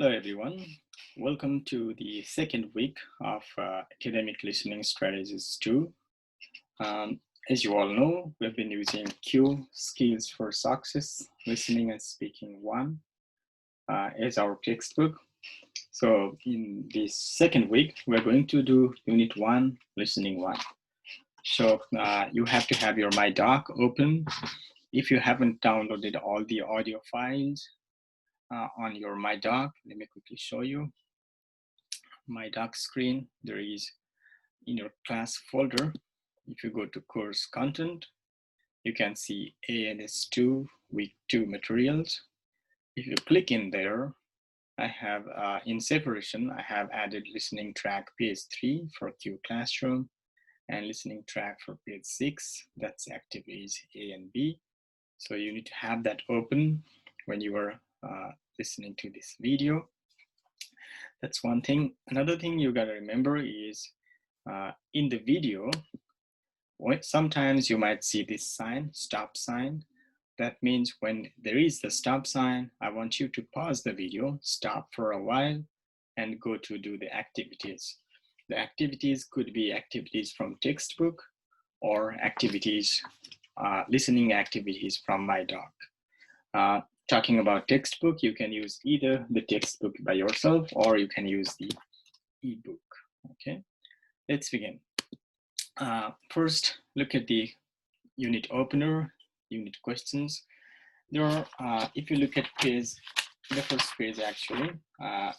Hello, everyone. Welcome to the second week of Academic Listening Strategies 2. Um, as you all know, we've been using Q Skills for Success, Listening and Speaking 1 as our textbook. So in this second week, we're going to do Unit 1, Listening 1. So you have to have your My Doc open. If you haven't downloaded all the audio files on your My Doc, let me quickly show you. My Doc screen, there is in your class folder. If you go to course content, you can see ALS2 week 2 materials. If you click in there, I have in separation, I have added listening track page 3 for Q Classroom and listening track for page 6, that's activities A and B. So you need to have that open when you are listening to this video. That's one thing. Another thing you gotta remember is in the video, sometimes you might see this sign, stop sign. That means when there is the stop sign, I want you to pause the video, stop for a while, and go to do the activities. The activities could be activities from textbook or activities, listening activities from My Doc. Talking about textbook, you can use either the textbook by yourself or you can use the ebook. Okay, let's begin. First, look at the unit opener, unit questions. There are, if you look at page, the first page actually,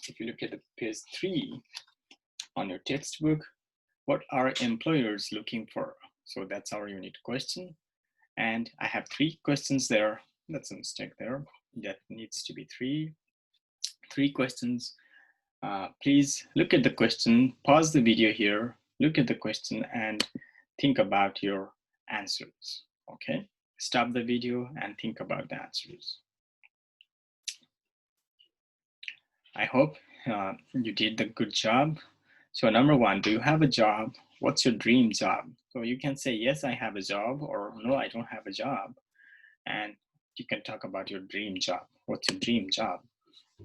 if you look at the page 3 on your textbook, what are employers looking for? So that's our unit question. And I have 3 questions there. That's a mistake there. That needs to be three questions. Please look at the question, pause the video here, look at the question and think about your answers, okay? Stop the video and think about the answers. I hope you did the good job. So number 1, do you have a job? What's your dream job? So you can say, yes, I have a job, or no, I don't have a job. And you can talk about your dream job. What's your dream job?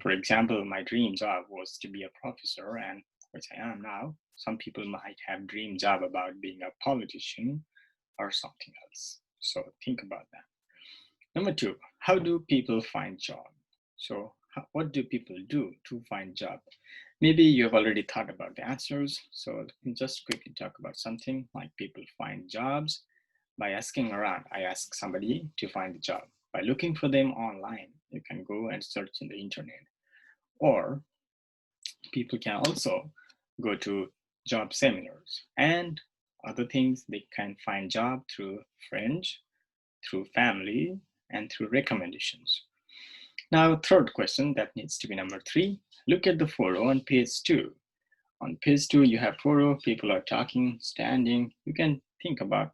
For example, my dream job was to be a professor, and which I am now. Some people might have dream job about being a politician or something else. So think about that. Number 2, how do people find job? So what do people do to find job? Maybe you have already thought about the answers. So let me just quickly talk about something like people find jobs by asking around. I ask somebody to find a job by looking for them online. You can go and search in the internet. Or people can also go to job seminars and other things. They can find job through friends, through family, and through recommendations. Now, third question, that needs to be number 3. Look at the photo on page 2. On page 2, you have photo, people are talking, standing. You can think about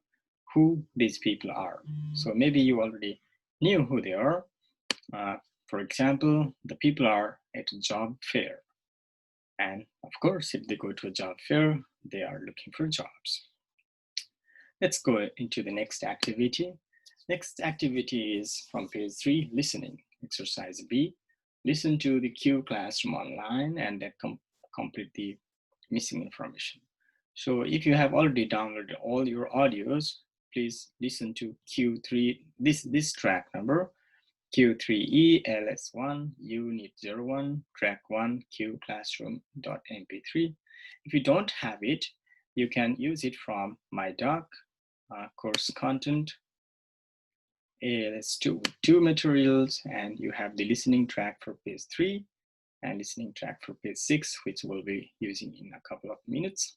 who these people are. So maybe you already knew who they are. For example, the people are at a job fair. And of course, if they go to a job fair, they are looking for jobs. Let's go into the next activity. Next activity is from page 3, listening. Exercise B. Listen to the Q Classroom online and then complete the missing information. So if you have already downloaded all your audios, please listen to Q3, this track number, Q3E LS1 Unit 01 Track 1 Q Classroom.mp3. If you don't have it, you can use it from My Doc, course content, ALS2 materials, and you have the listening track for page 3 and listening track for page 6, which we'll be using in a couple of minutes.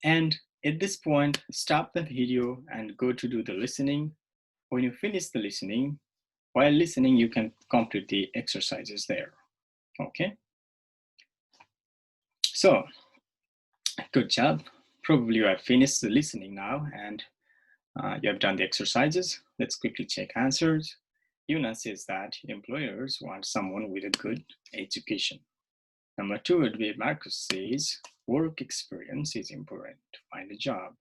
And at this point, stop the video and go to do the listening. When you finish the listening, while listening, you can complete the exercises there, okay? So, good job. Probably you have finished the listening now and you have done the exercises. Let's quickly check answers. Yuna says that employers want someone with a good education. Number 2 would be Marcus says work experience is important to find a job.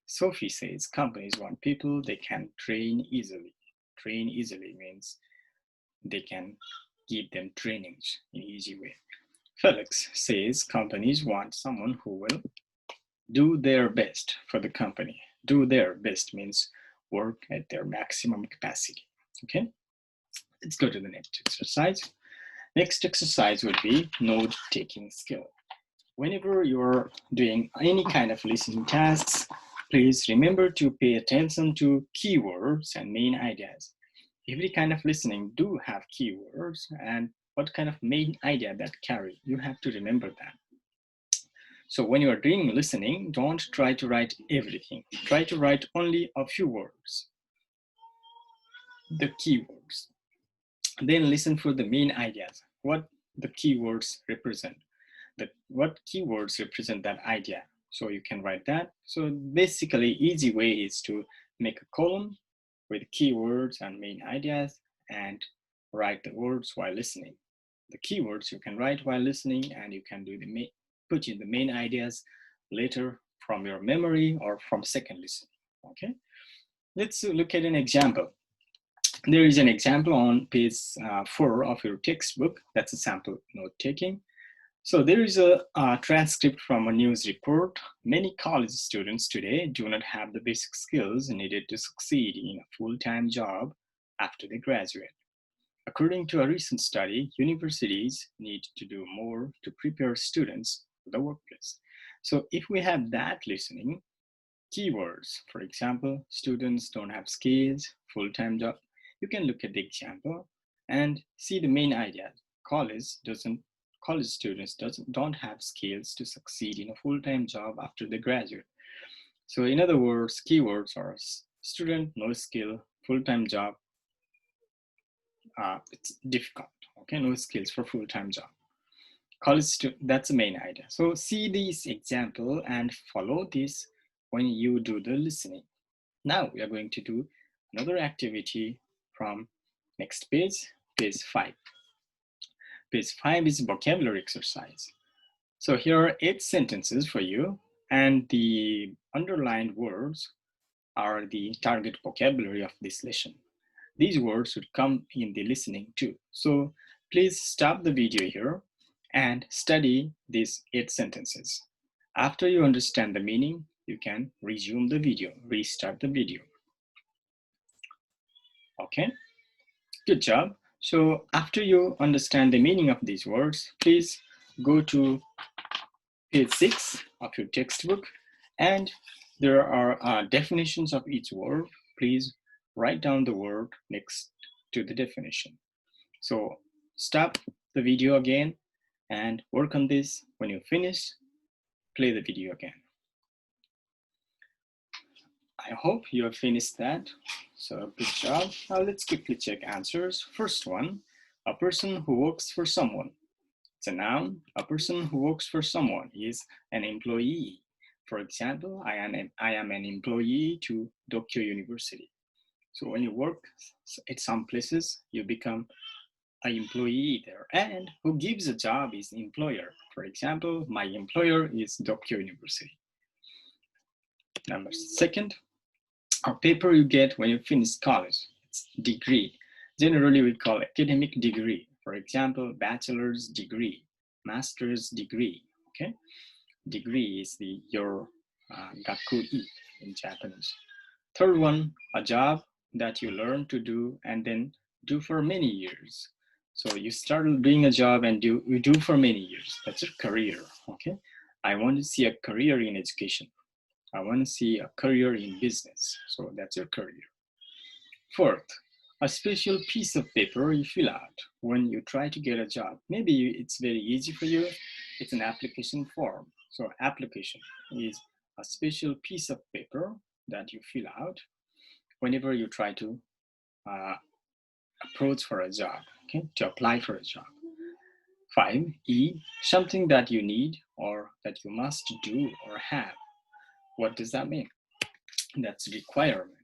Sophie says companies want people they can train easily. Train easily means they can give them trainings in easy way. Felix says companies want someone who will do their best for the company. Do their best means work at their maximum capacity. Okay, let's go to the next exercise. Next exercise would be note-taking skill. Whenever you're doing any kind of listening tasks, please remember to pay attention to keywords and main ideas. Every kind of listening do have keywords and what kind of main idea that carry. You have to remember that. So when you are doing listening, don't try to write everything. Try to write only a few words, the keywords. Then listen for the main ideas, what the keywords represent, what keywords represent that idea. So you can write that. So basically, easy way is to make a column with keywords and main ideas and write the words while listening. The keywords you can write while listening, and you can do put in the main ideas later from your memory or from second listening. Okay, let's look at an example. There is an example on page 4 of your textbook. That's a sample note taking. So there is a transcript from a news report. Many college students today do not have the basic skills needed to succeed in a full-time job after they graduate. According to a recent study, universities need to do more to prepare students for the workplace. So if we have that listening, keywords, for example, students don't have skills, full-time job, you can look at the example and see the main idea. College students don't have skills to succeed in a full-time job after they graduate. So in other words, keywords are student, no skill, full-time job, it's difficult, okay, no skills for full-time job. College student, that's the main idea. So see this example and follow this when you do the listening. Now we are going to do another activity from next page, page 5. Page 5 is vocabulary exercise. So here are 8 sentences for you, and the underlined words are the target vocabulary of this lesson. These words should come in the listening too. So please stop the video here and study these 8 sentences. After you understand the meaning, you can resume the video, restart the video. Okay, good job. So after you understand the meaning of these words, please go to page 6 of your textbook, and there are definitions of each word. Please write down the word next to the definition. So stop the video again and work on this. When you finish, play the video again. I hope you have finished that. So good job. Now let's quickly check answers. First one, a person who works for someone. It's a noun. A person who works for someone is an employee. For example, I am an employee to Tokyo University. So when you work at some places, you become an employee there. And who gives a job is the employer. For example, my employer is Tokyo University. Number second, a paper you get when you finish college. It's degree. Generally, we call academic degree. For example, bachelor's degree, master's degree. Okay, degree is your gakui in Japanese. Third one, a job that you learn to do and then do for many years. So you start doing a job and you do for many years. That's your career. Okay, I want to see a career in education. I want to see a career in business. So that's your career. Fourth, a special piece of paper you fill out when you try to get a job. Maybe it's very easy for you. It's an application form. So application is a special piece of paper that you fill out whenever you try to approach for a job, okay, to apply for a job. 5, E, something that you need or that you must do or have. What does that mean? That's requirement.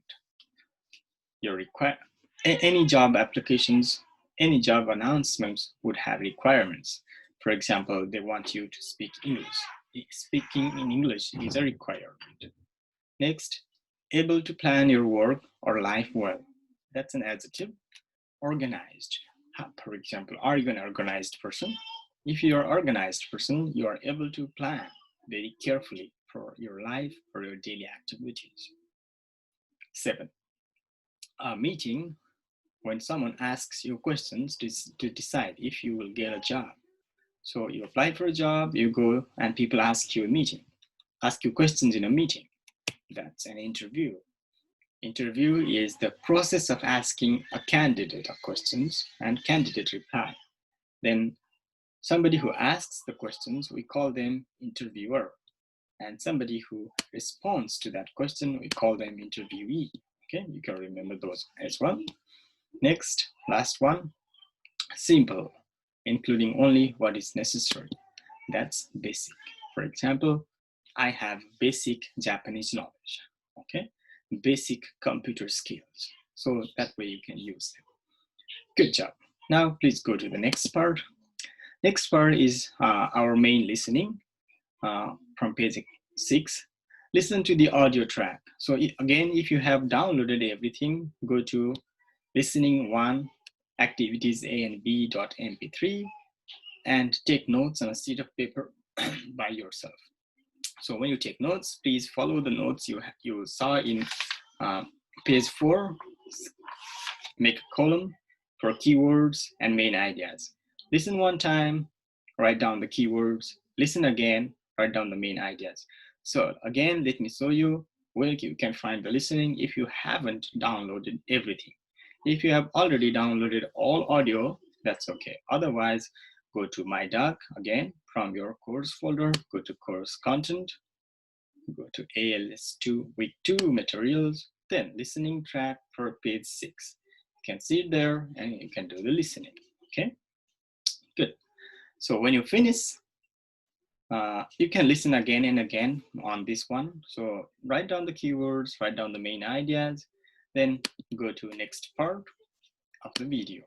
Any job applications, any job announcements would have requirements. For example, they want you to speak English. Speaking in English is a requirement. Next, able to plan your work or life well. That's an adjective. Organized. For example, are you an organized person? If you are an organized person, you are able to plan very carefully for your life or your daily activities. 7. A meeting, when someone asks you questions to decide if you will get a job. So you apply for a job, you go, and people ask you questions in a meeting. That's an interview. Interview is the process of asking a candidate questions and candidate reply. Then somebody who asks the questions, we call them interviewer. And somebody who responds to that question, we call them interviewee. Okay, you can remember those as well. Next, last one, simple, including only what is necessary. That's basic. For example, I have basic Japanese knowledge, okay? Basic computer skills. So that way you can use them. Good job. Now please go to the next part. Next part is our main listening from page 6. Listen to the audio track. So again, if you have downloaded everything, go to listening 1, activities A and B.mp3, and take notes on a sheet of paper by yourself. So when you take notes, please follow the notes you saw in page 4. Make a column for keywords and main ideas. Listen one time, write down the keywords. Listen again, write down the main ideas. So again, let me show you where you can find the listening if you haven't downloaded everything. If you have already downloaded all audio, that's okay. Otherwise, go to My Doc again from your course folder, go to course content, go to ALS2 week 2 materials, then listening track for page 6. You can see it there and you can do the listening, okay? Good. So when you finish, you can listen again and again on this one. So write down the keywords, write down the main ideas, then go to next part of the video.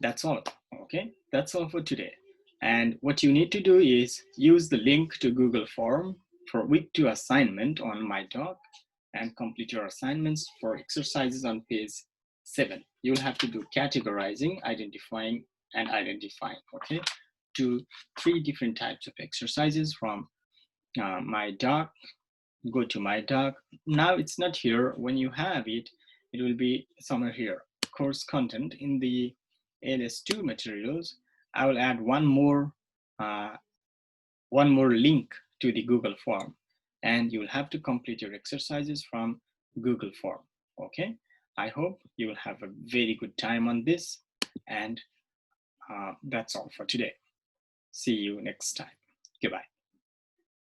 That's all, okay? That's all for today. And what you need to do is use the link to Google Form for week 2 assignment on My Doc and complete your assignments for exercises on page 7. You'll have to do categorizing, identifying, and identifying, okay? 3 different types of exercises from My Doc. Go to My Doc. Now it's not here. When you have it, it will be somewhere here. Course content in the ALS2 materials. I will add one more link to the Google form, and you will have to complete your exercises from Google form, okay? I hope you will have a very good time on this, and that's all for today. See you next time. Goodbye.